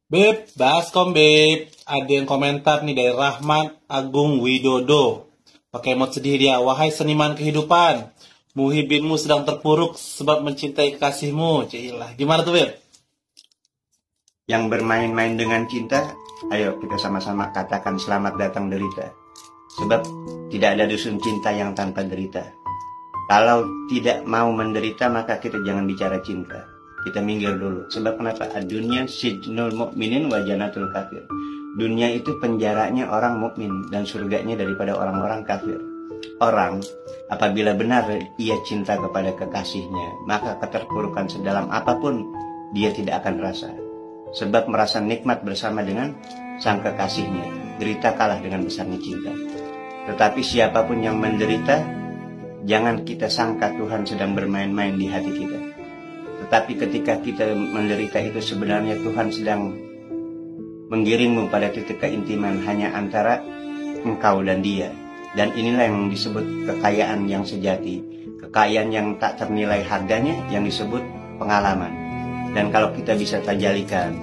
Beb, baskom Beb. Ada yang komentar nih dari Rahmat Agung Widodo. Pakai emot sedih dia. Wahai seniman kehidupan, muhibinmu sedang terpuruk sebab mencintai kekasihmu. Cilah. Gimana tuh Beb? Yang bermain-main dengan cinta, ayo kita sama-sama katakan selamat datang derita. Sebab tidak ada dusun cinta yang tanpa derita. Kalau tidak mau menderita, maka kita jangan bicara cinta. Kita minggir dulu. Sebab kenapa? Dunia sijnul mu'minin wa janatul kafir. Dunia itu penjaranya orang mukmin dan surganya daripada orang-orang kafir. Orang apabila benar ia cinta kepada kekasihnya, maka keterpurukan sedalam apapun dia tidak akan rasa. Sebab merasa nikmat bersama dengan sang kekasihnya. Derita kalah dengan besarnya cinta. Tetapi siapapun yang menderita, jangan kita sangka Tuhan sedang bermain-main di hati kita. Tetapi ketika kita menderita itu sebenarnya Tuhan sedang menggiringmu pada titik keintiman hanya antara engkau dan dia. Dan inilah yang disebut kekayaan yang sejati. Kekayaan yang tak ternilai harganya yang disebut pengalaman. Dan kalau kita bisa tajalikan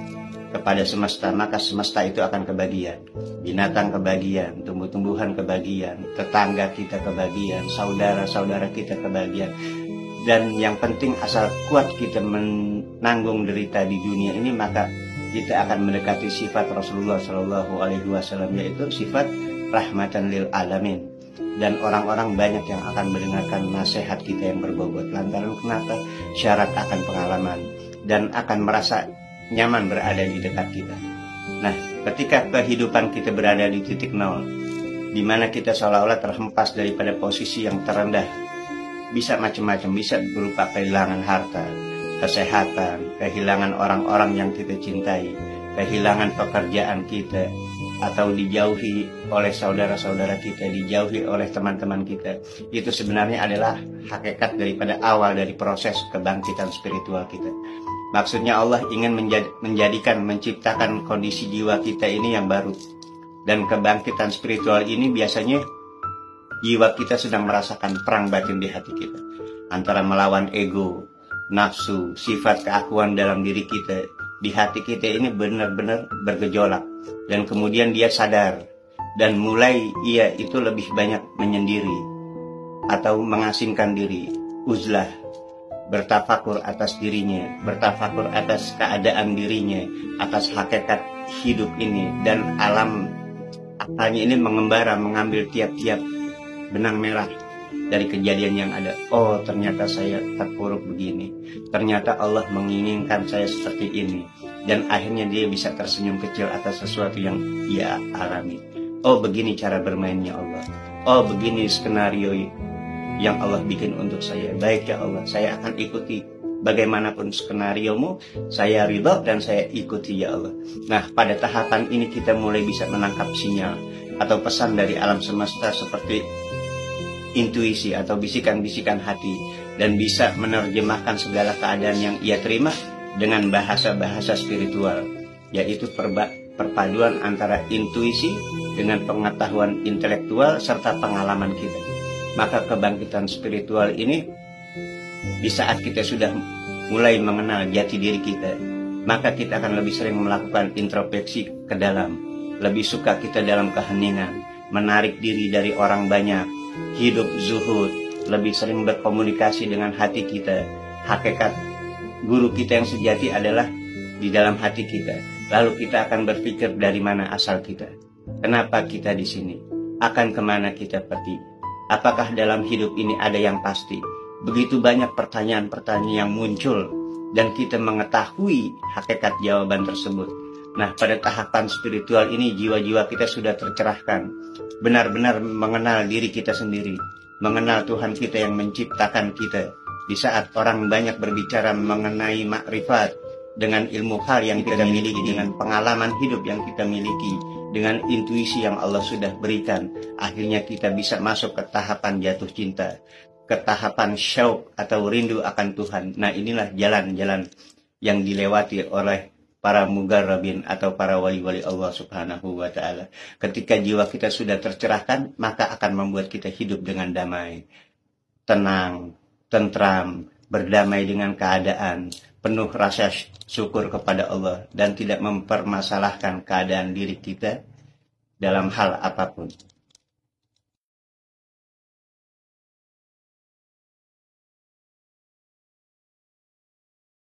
kepada semesta, maka semesta itu akan kebagian. Binatang kebagian, tumbuh-tumbuhan kebagian, tetangga kita kebagian, saudara-saudara kita kebagian. Dan yang penting asal kuat kita menanggung derita di dunia ini, maka kita akan mendekati sifat Rasulullah Shallallahu Alaihi Wasallam, yaitu sifat rahmatan lil alamin. Dan orang-orang banyak yang akan mendengarkan nasihat kita yang berbobot. Lantaran kenapa? Syarat akan pengalaman dan akan merasa nyaman berada di dekat kita. Nah, ketika kehidupan kita berada di titik nol, di mana kita seolah-olah terhempas daripada posisi yang terendah, bisa macam-macam, bisa berupa kehilangan harta, kesehatan, kehilangan orang-orang yang kita cintai, kehilangan pekerjaan kita, atau dijauhi oleh saudara-saudara kita, dijauhi oleh teman-teman kita. Itu sebenarnya adalah hakikat daripada awal dari proses kebangkitan spiritual kita. Maksudnya Allah ingin menciptakan kondisi jiwa kita ini yang baru. Dan kebangkitan spiritual ini biasanya jiwa kita sedang merasakan perang batin di hati kita. Antara melawan ego, nafsu, sifat keakuan dalam diri kita. Di hati kita ini benar-benar bergejolak. Dan kemudian dia sadar. Dan mulai ia itu lebih banyak menyendiri. Atau mengasingkan diri. Uzlah. Bertafakur atas dirinya. Bertafakur atas keadaan dirinya. Atas hakikat hidup ini. Dan alam akalnya ini mengembara, mengambil tiap-tiap benang merah dari kejadian yang ada. Oh, ternyata saya terpuruk begini. Ternyata Allah menginginkan saya seperti ini. Dan akhirnya dia bisa tersenyum kecil atas sesuatu yang ia alami. Oh, begini cara bermainnya Allah. Oh, begini skenario yang Allah bikin untuk saya. Baik ya Allah, saya akan ikuti. Bagaimanapun skenariomu, saya ridho dan saya ikuti ya Allah. Nah, pada tahapan ini kita mulai bisa menangkap sinyal atau pesan dari alam semesta seperti intuisi atau bisikan-bisikan hati, dan bisa menerjemahkan segala keadaan yang ia terima dengan bahasa-bahasa spiritual, yaitu perpaduan antara intuisi dengan pengetahuan intelektual serta pengalaman kita. Maka kebangkitan spiritual ini di saat kita sudah mulai mengenal jati diri kita, maka kita akan lebih sering melakukan introspeksi ke dalam. Lebih suka kita dalam keheningan, menarik diri dari orang banyak, hidup zuhud, lebih sering berkomunikasi dengan hati kita. Hakikat guru kita yang sejati adalah di dalam hati kita. Lalu kita akan berpikir dari mana asal kita. Kenapa kita di sini? Akan kemana kita pergi? Apakah dalam hidup ini ada yang pasti? Begitu banyak pertanyaan-pertanyaan yang muncul dan kita mengetahui hakikat jawaban tersebut. Nah, pada tahapan spiritual ini jiwa-jiwa kita sudah tercerahkan. Benar-benar mengenal diri kita sendiri, mengenal Tuhan kita yang menciptakan kita. Di saat orang banyak berbicara mengenai makrifat, dengan ilmu hal yang kita miliki, dengan pengalaman hidup yang kita miliki, dengan intuisi yang Allah sudah berikan, akhirnya kita bisa masuk ke tahapan jatuh cinta, ke tahapan syauq atau rindu akan Tuhan. Nah, inilah jalan-jalan yang dilewati oleh para mugarrabin atau para wali-wali Allah subhanahu wa ta'ala. Ketika jiwa kita sudah tercerahkan, maka akan membuat kita hidup dengan damai, tenang, tentram, berdamai dengan keadaan, penuh rasa syukur kepada Allah dan tidak mempermasalahkan keadaan diri kita dalam hal apapun.